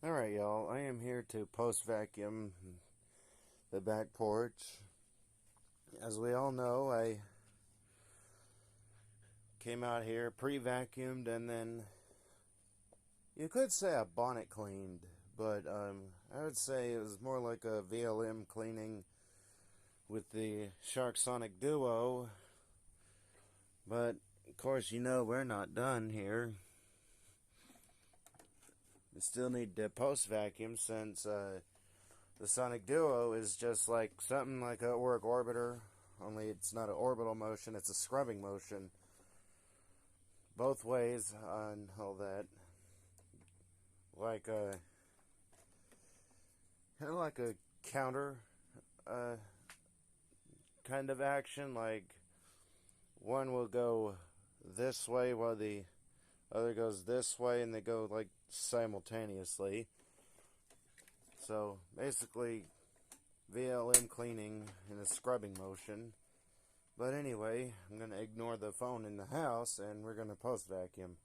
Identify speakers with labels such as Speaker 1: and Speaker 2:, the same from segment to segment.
Speaker 1: Alright, y'all, I am here to post vacuum the back porch. As we all know, I came out here pre-vacuumed and then you could say I bonnet cleaned, but I would say it was more like a VLM cleaning with the Shark Sonic Duo. But of course, you know we're not done here. We still need to post vacuum since the Sonic Duo is just like something like a Auric Orbiter, only it's not an orbital motion, it's a scrubbing motion. Both ways on all that. Like a kind of like a counter kind of action, like one will go this way while the other goes this way, and they go like simultaneously. So basically VLM cleaning in a scrubbing motion. But anyway, I'm going to ignore the phone in the house and we're going to post vacuum.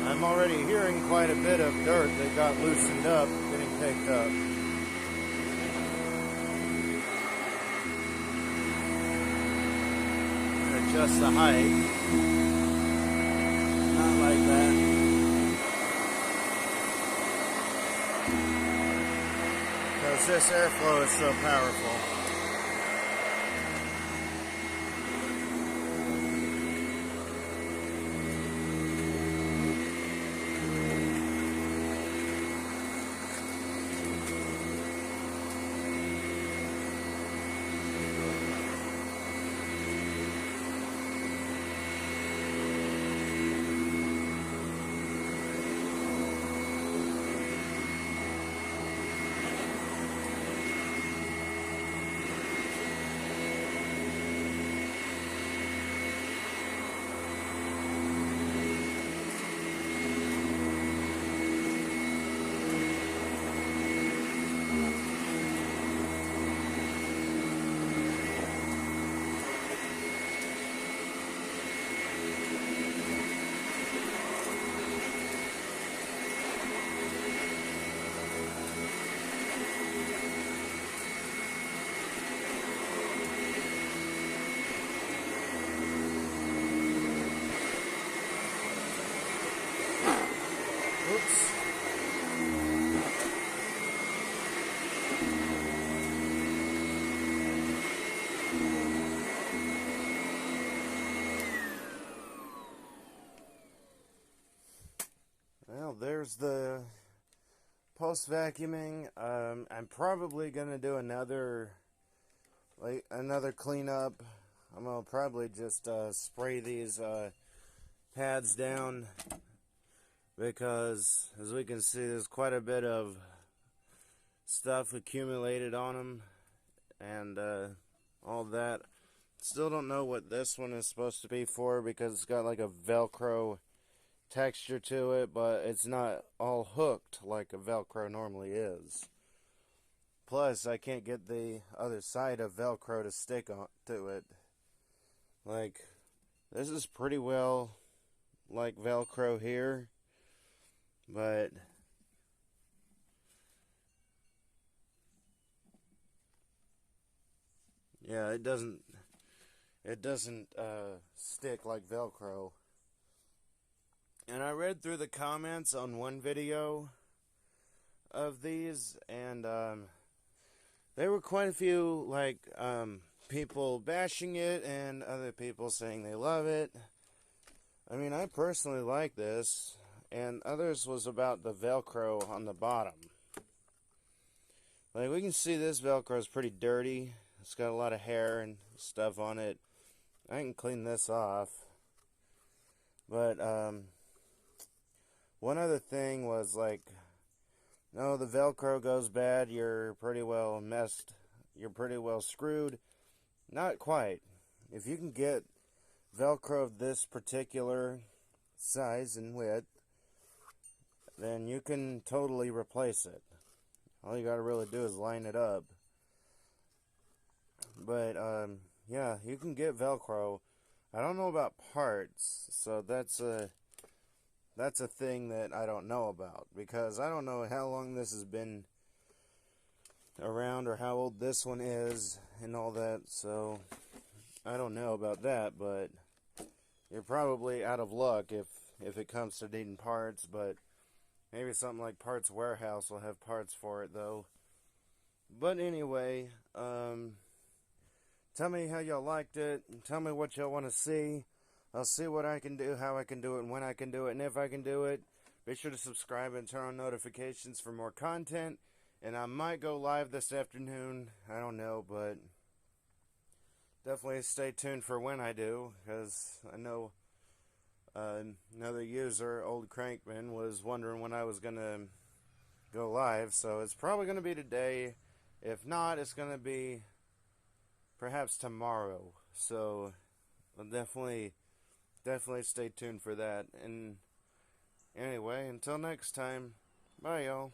Speaker 1: I'm already hearing quite a bit of dirt that got loosened up, getting picked up. Adjust the height. Not like that. Because this airflow is so powerful. Oops. Well, there's the post vacuuming. I'm probably gonna do another cleanup. I'm gonna probably just spray these pads down, because as we can see there's quite a bit of stuff accumulated on them and all that. Still don't know what this one is supposed to be for, because it's got like a Velcro texture to it, but it's not all hooked like a Velcro normally is. Plus I can't get the other side of Velcro to stick on to it. Like, this is pretty well like Velcro here, but yeah, it doesn't stick like Velcro. And I read through the comments on one video of these, and there were quite a few like people bashing it and other people saying they love it. I mean, I personally like this, and others was about the Velcro on the bottom. Like, we can see this Velcro is pretty dirty. It's got a lot of hair and stuff on it. I can clean this off. But one other thing was like, no, the Velcro goes bad, you're pretty well messed, you're pretty well screwed. Not quite. If you can get Velcro of this particular size and width, then you can totally replace it. All you gotta really do is line it up. But yeah, you can get Velcro. I don't know about parts, so that's a thing that I don't know about, because I don't know how long this has been around or how old this one is and all that, so I don't know about that. But you're probably out of luck if it comes to needing parts. But maybe something like Parts Warehouse will have parts for it though. But anyway, tell me how y'all liked it, and tell me what y'all want to see. I'll see what I can do, how I can do it, and when I can do it, and if I can do it. Be sure to subscribe and turn on notifications for more content. And I might go live this afternoon. I don't know, but definitely stay tuned for when I do, because I know another user, Old Crankman, was wondering when I was going to go live. So it's probably going to be today. If not, it's going to be perhaps tomorrow. So I'll definitely stay tuned for that. And anyway, until next time, bye y'all.